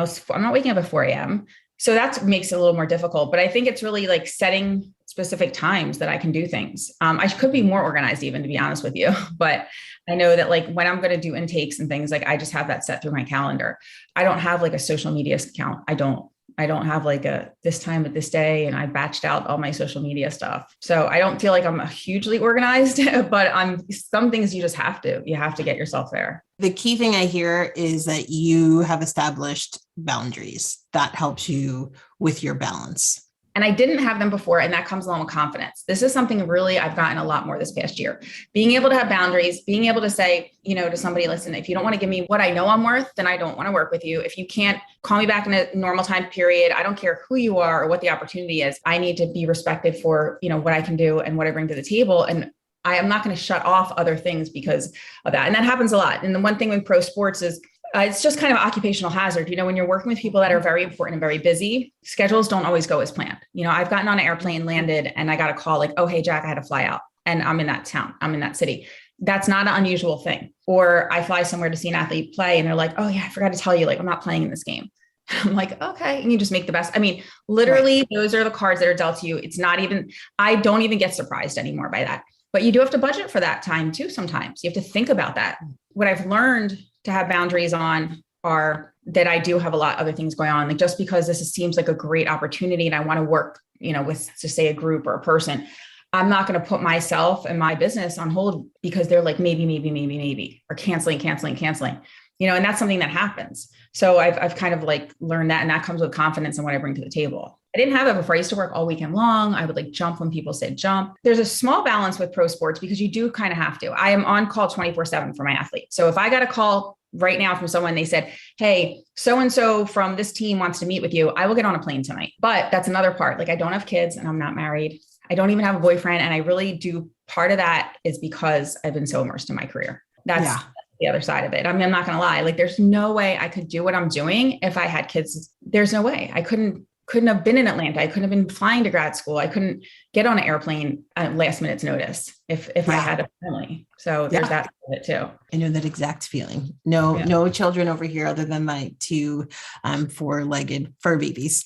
not waking up at 4 a.m. So that makes it a little more difficult, but I think it's really like setting specific times that I can do things. I could be more organized even, to be honest with you, but I know that like when I'm going to do intakes and things, like I just have that set through my calendar. I don't have like a social media account. I don't have like this time at this day, and I batched out all my social media stuff. So I don't feel like I'm hugely organized, but some things you just have to get yourself there. The key thing I hear is that you have established boundaries that helps you with your balance. And I didn't have them before. And that comes along with confidence. This is something really I've gotten a lot more this past year. Being able to have boundaries, being able to say, to somebody, listen, if you don't want to give me what I know I'm worth, then I don't want to work with you. If you can't call me back in a normal time period, I don't care who you are or what the opportunity is. I need to be respected for, what I can do and what I bring to the table. And I am not going to shut off other things because of that. And that happens a lot. And the one thing with pro sports is it's just kind of occupational hazard. When you're working with people that are very important and very busy, schedules don't always go as planned. I've gotten on an airplane, landed, and I got a call like, oh, hey, Jack, I had to fly out and I'm in that town. I'm in that city. That's not an unusual thing. Or I fly somewhere to see an athlete play and they're like, oh yeah, I forgot to tell you, like, I'm not playing in this game. I'm like, okay. And you just make the best. I mean, literally, right. Those are the cards that are dealt to you. It's not even, I don't even get surprised anymore by that. But you do have to budget for that time too. Sometimes you have to think about that. What I've learned to have boundaries on are that I do have a lot of other things going on. Like just because seems like a great opportunity and I want to work, with to say a group or a person, I'm not going to put myself and my business on hold because they're like, maybe, or canceling. And that's something that happens. So I've kind of like learned that, and that comes with confidence in what I bring to the table. I didn't have that before. I used to work all weekend long. I would like jump when people said jump. There's a small balance with pro sports because you do kind of have to. I am on call 24/7 for my athletes. So if I got a call right now from someone, they said, hey, so-and-so from this team wants to meet with you, I will get on a plane tonight. But that's another part. Like I don't have kids and I'm not married. I don't even have a boyfriend. And I really do. Part of that is because I've been so immersed in my career. That's the other side of it. I mean, I'm not going to lie. Like there's no way I could do what I'm doing if I had kids. There's no way. I couldn't have been in Atlanta. I couldn't have been flying to grad school. I couldn't get on an airplane at last minute's notice if I had a family. So there's that of it too. I know that exact feeling. No children over here other than my two 4-legged fur babies.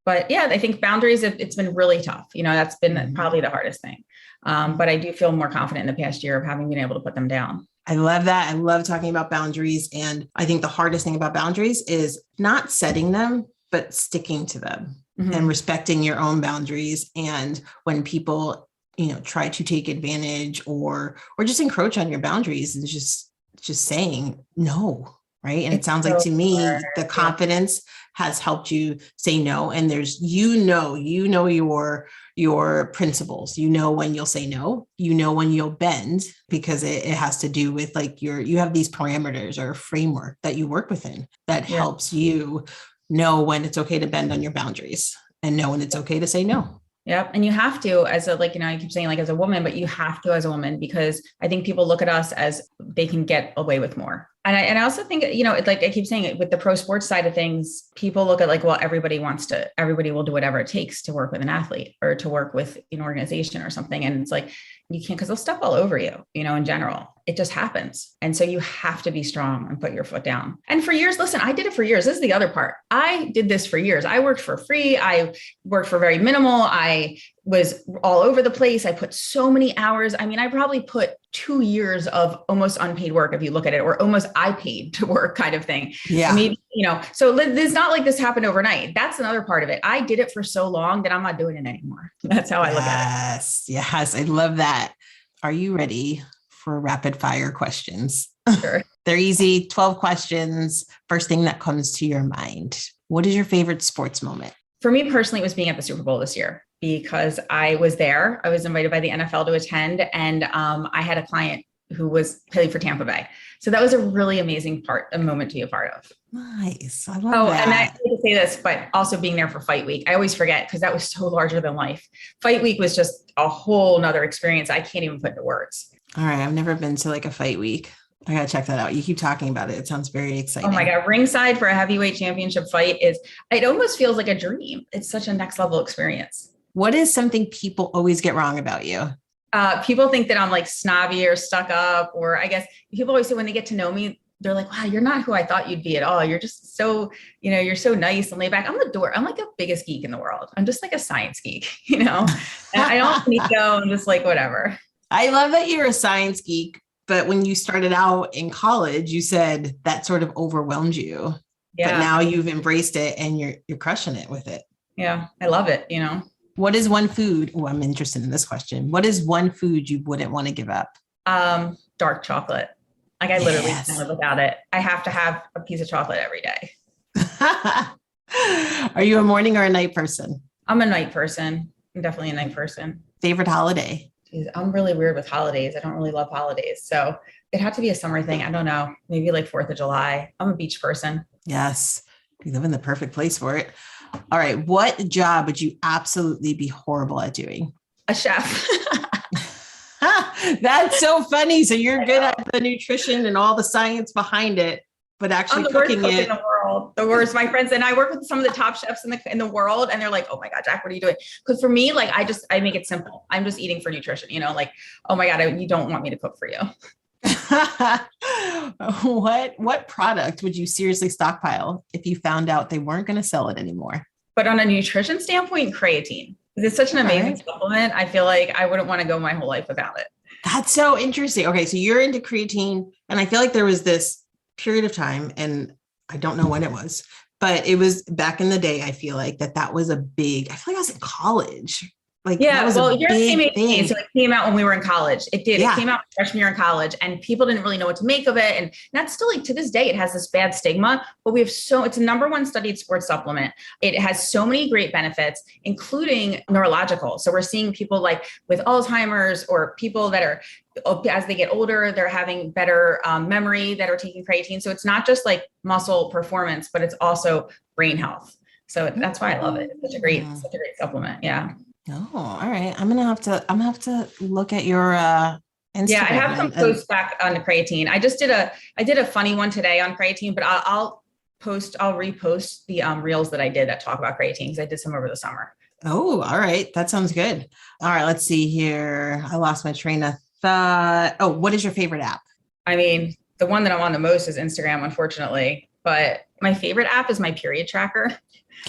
But yeah, I think boundaries, it's been really tough. That's been probably the hardest thing. But I do feel more confident in the past year of having been able to put them down. I love that. I love talking about boundaries. And I think the hardest thing about boundaries is not setting them, but sticking to them and respecting your own boundaries. And when people, try to take advantage or just encroach on your boundaries and just saying no. Right. And it sounds like to me, the confidence has helped you say no. And there's, your principles, when you'll say no, when you'll bend, because it has to do with like you have these parameters or a framework that you work within that helps you know when it's okay to bend on your boundaries and know when it's okay to say no. Yep. And you have to, as I keep saying as a woman, but you have to as a woman, because I think people look at us as they can get away with more. And I also think, like I keep saying it with the pro sports side of things, people look at everybody will do whatever it takes to work with an athlete or to work with an organization or something. And it's like, you can't, because they'll step all over you, in general. It just happens. And so you have to be strong and put your foot down. And for years, listen, I did it for years. This is the other part. I did this for years. I worked for free. I worked for very minimal. I was all over the place. I put so many hours. I mean, I probably put 2 years of almost unpaid work, if you look at it, or almost I paid to work kind of thing. Yeah. Maybe, so it's not like this happened overnight. That's another part of it. I did it for so long that I'm not doing it anymore. That's how I look at it. Yes. I love that. Are you ready for rapid fire questions? Sure. They're easy. 12 questions. First thing that comes to your mind. What is your favorite sports moment? For me personally, it was being at the Super Bowl this year because I was there. I was invited by the NFL to attend, and I had a client who was playing for Tampa Bay. So that was a really amazing moment to be a part of. Nice. I love that. And I hate to say this, but also being there for Fight Week. I always forget because that was so larger than life. Fight Week was just a whole nother experience. I can't even put into words. All right. I've never been to like a Fight Week. I got to check that out. You keep talking about it. It sounds very exciting. Oh my God. Ringside for a heavyweight championship fight it almost feels like a dream. It's such a next level experience. What is something people always get wrong about you? People think that I'm like snobby or stuck up, or I guess people always say when they get to know me, they're like, wow, you're not who I thought you'd be at all. You're just so, you're so nice and laid back. I'm like the biggest geek in the world. I'm just like a science geek, and I don't need to go. I'm just like, whatever. I love that you're a science geek, but when you started out in college, you said that sort of overwhelmed you. Yeah. But now you've embraced it and you're crushing it with it. Yeah. I love it. What is one food? Oh, I'm interested in this question. What is one food you wouldn't want to give up? Dark chocolate. Like I literally can't live without it. I have to have a piece of chocolate every day. Are you a morning or a night person? I'm a night person. I'm definitely a night person. Favorite holiday? Jeez, I'm really weird with holidays. I don't really love holidays. So it had to be a summer thing. I don't know. Maybe like 4th of July. I'm a beach person. Yes. You live in the perfect place for it. All right. What job would you absolutely be horrible at doing? A chef. That's so funny. So you're good at the nutrition and all the science behind it, but actually cooking it. In the world. The worst. My friends and I work with some of the top chefs in the world, and they're like, "Oh my God, Jack, what are you doing?" Because for me, like I make it simple. I'm just eating for nutrition. Like, oh my God, you don't want me to cook for you. What product would you seriously stockpile if you found out they weren't going to sell it anymore? But on a nutrition standpoint, creatine. It's such an amazing supplement. I feel like I wouldn't want to go my whole life without it. That's so interesting. Okay, so you're into creatine, and I feel like there was this period of time, and I don't know when it was, but it was back in the day. I feel like that was a big, I feel like I was in college, Like Yeah, that was well, a you're the same big age as me, thing. so it came out when we were in college. It did. Yeah. It came out freshman year in college, and people didn't really know what to make of it. And that's still like to this day, it has this bad stigma. But we have it's a number one studied sports supplement. It has so many great benefits, including neurological. So we're seeing people like with Alzheimer's or people that are, as they get older, they're having better memory that are taking creatine. So it's not just like muscle performance, but it's also brain health. So that's why I love it. It's such a great supplement. Yeah. Oh, all right. I'm gonna have to look at your Instagram. Yeah, I have some posts back on the creatine. I did a funny one today on creatine, but I'll repost the reels that I did that talk about creatine because I did some over the summer. Oh, all right. That sounds good. All right, let's see here. I lost my train of thought. Oh, what is your favorite app? I mean, the one that I'm on the most is Instagram, unfortunately, but my favorite app is my period tracker.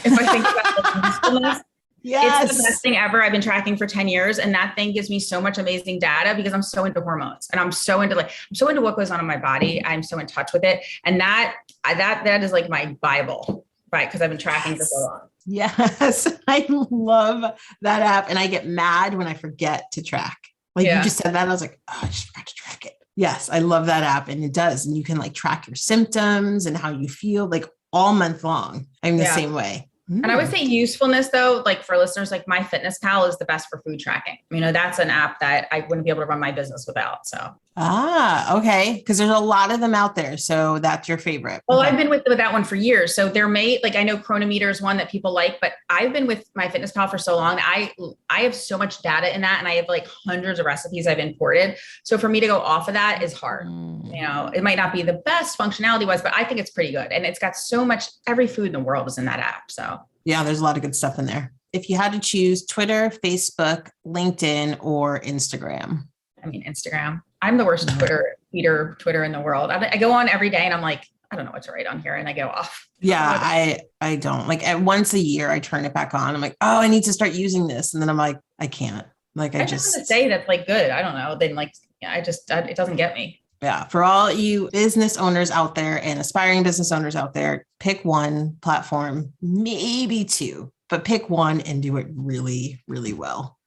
If I think about the usefulness, Yes. it's the best thing ever. I've been tracking for 10 years, and that thing gives me so much amazing data because I'm so into hormones and I'm so into what goes on in my body. I'm so in touch with it. And that is like my Bible, right? Because I've been tracking for so long. Yes. I love that app. And I get mad when I forget to track. Like you just said that. I was like, oh, I just forgot to track it. Yes. I love that app. And it does. And you can like track your symptoms and how you feel like all month long. I'm the same way. And I would say usefulness though, like for listeners, like MyFitnessPal is the best for food tracking. You know, that's an app that I wouldn't be able to run my business without. So. Okay. Because there's a lot of them out there. So that's your favorite. Well, Okay. I've been with that one for years. So I know Chronometer is one that people like, but I've been with MyFitnessPal for so long. I have so much data in that, and I have like hundreds of recipes I've imported. So for me to go off of that is hard. You know, it might not be the best functionality wise, but I think it's pretty good. And it's got so much, every food in the world is in that app. So yeah, there's a lot of good stuff in there. If you had to choose Twitter, Facebook, LinkedIn, or Instagram. I mean, Instagram. I'm the worst Twitter in the world. I go on every day and I'm like, I don't know what to write on here, and I go off. Yeah, I don't. Like at once a year I turn it back on. I'm like, oh, I need to start using this. And then I'm like, I can't. Like I just want to say that's like good. I don't know. Then like, it doesn't get me. Yeah. For all you business owners out there and aspiring business owners out there, pick one platform, maybe two, but pick one and do it really, really well.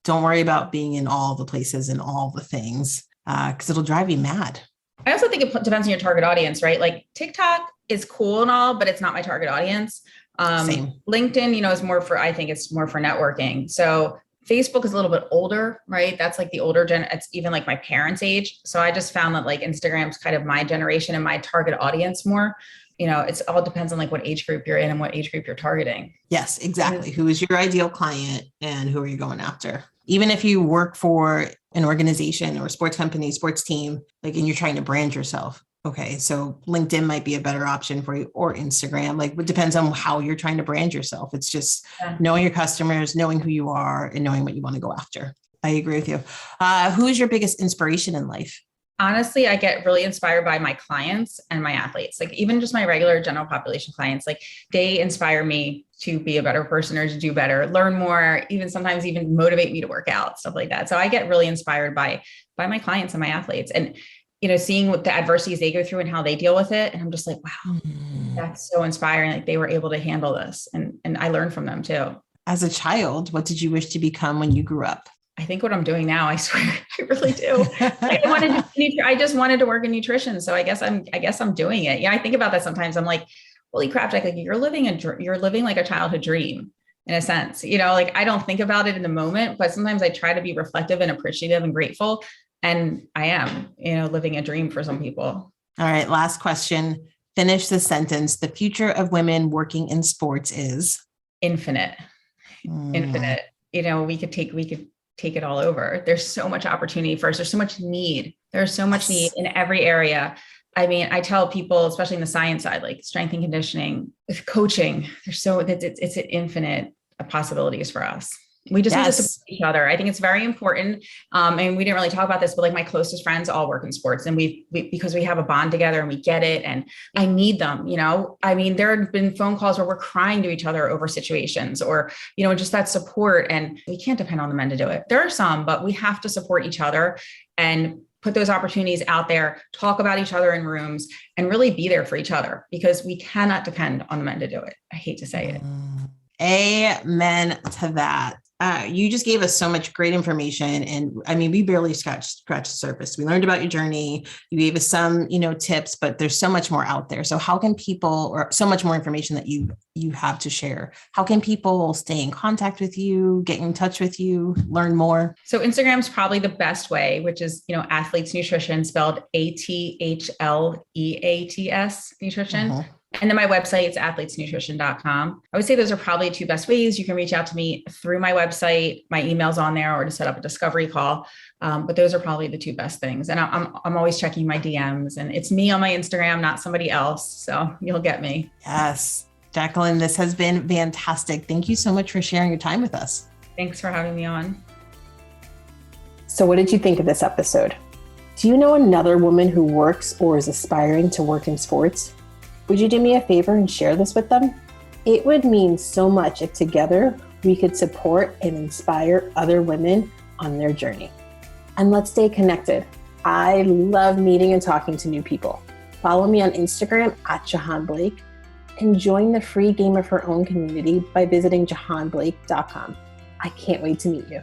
Don't worry about being in all the places and all the things because it'll drive you mad. I also think it depends on your target audience, right? Like TikTok is cool and all, but it's not my target audience. Same. LinkedIn, I think it's more for networking. So Facebook is a little bit older, right? That's like the older it's even like my parents' age. So I just found that like Instagram's kind of my generation and my target audience more. You know, it's all depends on like what age group you're in and what age group you're targeting. Yes, exactly. Who is your ideal client and who are you going after? Even if you work for an organization or a sports company, sports team, like, and you're trying to brand yourself. Okay. So LinkedIn might be a better option for you, or Instagram. Like it depends on how you're trying to brand yourself. It's just knowing your customers, knowing who you are, and knowing what you want to go after. I agree with you. Who is your biggest inspiration in life? Honestly, I get really inspired by my clients and my athletes, like even just my regular general population clients. Like they inspire me to be a better person or to do better, learn more, sometimes even motivate me to work out, stuff like that. So I get really inspired by my clients and my athletes, and you know, seeing what the adversities they go through and how they deal with it. And I'm just like, wow, that's so inspiring. Like they were able to handle this, and I learned from them too. As a child, what did you wish to become when you grew up? I think what I'm doing now, I swear, I really do. I just wanted to work in nutrition. So I guess I'm doing it. Yeah. I think about that sometimes. I'm like, holy crap, Jack, like you're living like a childhood dream in a sense, you know, like I don't think about it in the moment, but sometimes I try to be reflective and appreciative and grateful. And I am, you know, living a dream for some people. All right. Last question. Finish the sentence. The future of women working in sports is infinite. Infinite. You know, we could take it all over. There's so much opportunity for us. There's so much need. There's so much need in every area. I mean, I tell people, especially in the science side, like strength and conditioning, with coaching, it's an infinite possibilities for us. We just need to support each other. I think it's very important. And we didn't really talk about this, but like my closest friends all work in sports, and we because we have a bond together and we get it. And I need them, you know, I mean, there have been phone calls where we're crying to each other over situations, or, you know, just that support. And we can't depend on the men to do it. There are some, but we have to support each other and put those opportunities out there, talk about each other in rooms, and really be there for each other, because we cannot depend on the men to do it. I hate to say it. Amen to that. You just gave us so much great information. And I mean, we barely scratched the surface. We learned about your journey. You gave us some, tips, but there's so much more out there. So how can people, or so much more information that you have to share? How can people stay in contact with you, get in touch with you, learn more? So Instagram's probably the best way, which is, Athleats Nutrition, spelled ATHLEATS Nutrition. Uh-huh. And then my website is athleatesnutrition.com. I would say those are probably two best ways. You can reach out to me through my website, my email's on there, or to set up a discovery call. But those are probably the two best things. And I'm always checking my DMs, and it's me on my Instagram, not somebody else. So you'll get me. Yes. Jaclyn, this has been fantastic. Thank you so much for sharing your time with us. Thanks for having me on. So what did you think of this episode? Do you know another woman who works or is aspiring to work in sports? Would you do me a favor and share this with them? It would mean so much if together we could support and inspire other women on their journey. And let's stay connected. I love meeting and talking to new people. Follow me on Instagram at Jahaan Blake and join the free Game of Her Own community by visiting jahaanblake.com. I can't wait to meet you.